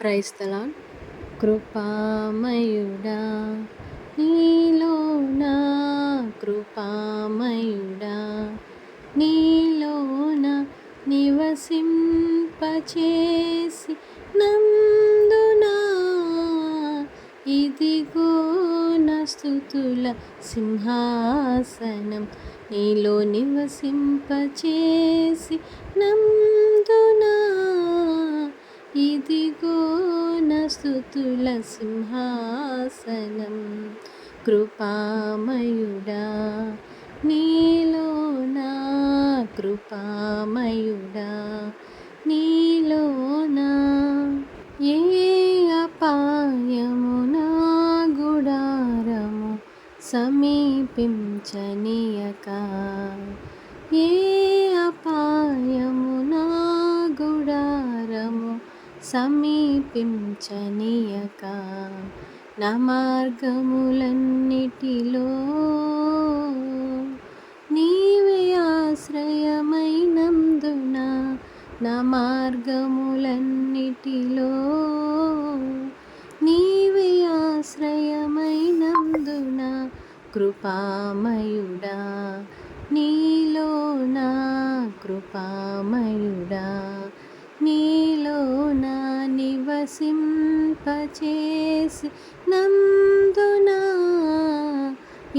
Praise the lord. కృపామయుడా నీలోన, కృపామయుడా నీలోన నివసింపచేసి నందునా, ఇదిగో నా స్తుతుల సింహాసనం, నీలో నివసింపచేసి నందునా, ఇదిగో నా స్తుతుల సింహాసనం. కృపామయుడా నీలోనా, కృపామయుడా నీలోనా, ఏ అపాయము నా గుడారము సమీపించనీయక, ఏ అపాయము నా గుడారము సమీపించనీయక, నా మార్గములన్నిటిలో నీవే ఆశ్రయమైనందున, నా మార్గములన్నిటిలో నీవే ఆశ్రయమైనందున, కృపామయుడా నీలోనా, కృపామయుడా నీలోనా నివసింపచేసి నందునా,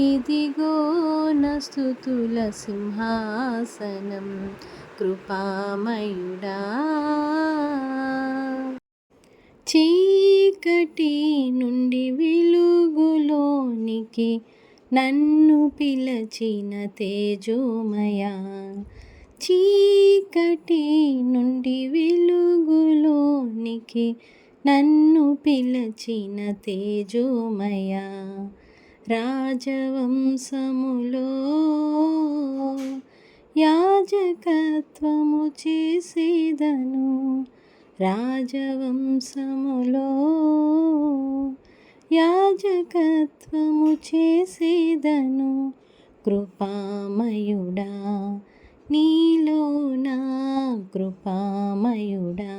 ఇదిగో నా స్తుతుల సింహాసనం. కృపామయుడా చీకటి నుండి వెలుగులోనికి నన్ను పిలచిన తేజోమయా, చీకటి నుండి వెలుగులోనికి నన్ను పిలచిన తేజోమయా, రాజవంశములో యాజకత్వము చేసేదను, రాజవంశములో యాజకత్వము చేసేదను. కృపామయుడా నీలోనా, కృపామయుడా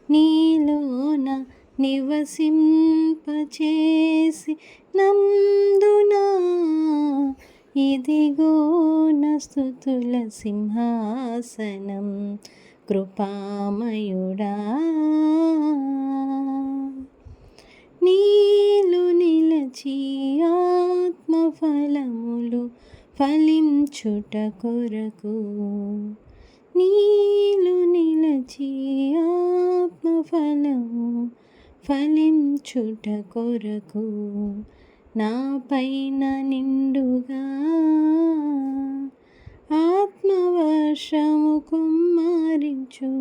నీలోన నివసింపచేసి నందునా, ఇదిగో నా స్తుతుల సింహాసనం. కృపామయుడా నీలో నిలచి ఆత్మఫలములు ఫలించుట కొరకు, నీలో నిలచి ఆత్మఫలము ఫలించుట కొరకు, నా పైన నిండుగా ఆత్మవర్షము కుమ్మరించు,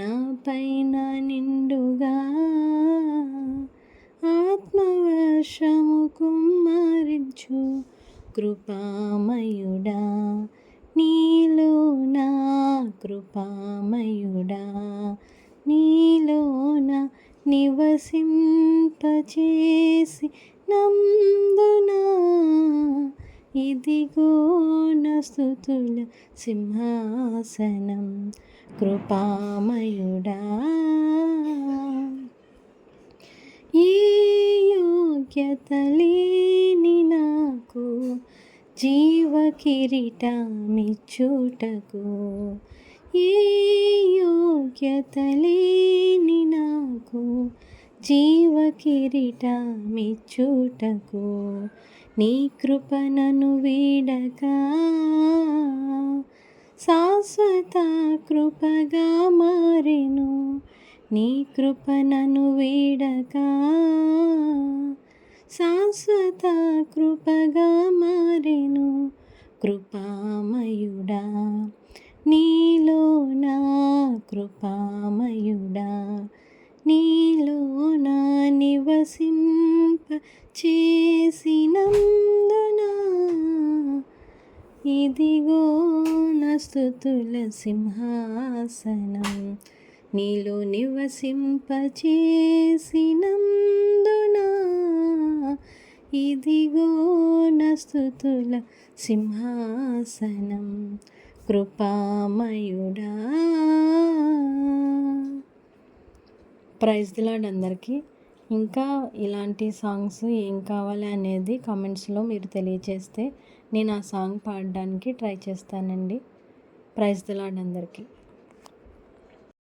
నా పైన నిండుగా ఆత్మవర్షము కుమ్మరించు. కృపామయుడా నీలోనా, కృపామయుడా నీలోన నివసింపచేసి నందునా, ఇదిగో నా స్తుతుల సింహాసనం. కృపామయుడా ఏ యోగ్యత లేని నాకు జీవ కిరీటమిచ్చుటకు, ఏ యోగ్యత లేని నాకు జీవ కిరీటమిచ్చుటకు, నీ కృపణను వీడక శాశ్వత కృపగా మారెను, నీ కృపణను వీడక శాశ్వత కృపగా మారెను. కృపామయుడా నీలోనా, కృపామయుడా నీలోనా నివసింపచేసి నందునా, ఇదిగో నా స్తుతుల సింహాసనం, నీలో నివసింపచేసి నందునా, ఇదిగో నా స్తుతుల సింహాసనం. కృపామయుడా ప్రైజ్ ది లార్డ్ అందరికీ. ఇంకా ఇలాంటి సాంగ్స్ ఏం కావాలి అనేది కామెంట్స్లో మీరు తెలియచేస్తే నేను ఆ సాంగ్ పాడడానికి ట్రై చేస్తానండి. ప్రైజ్ ది లార్డ్ అందరికీ.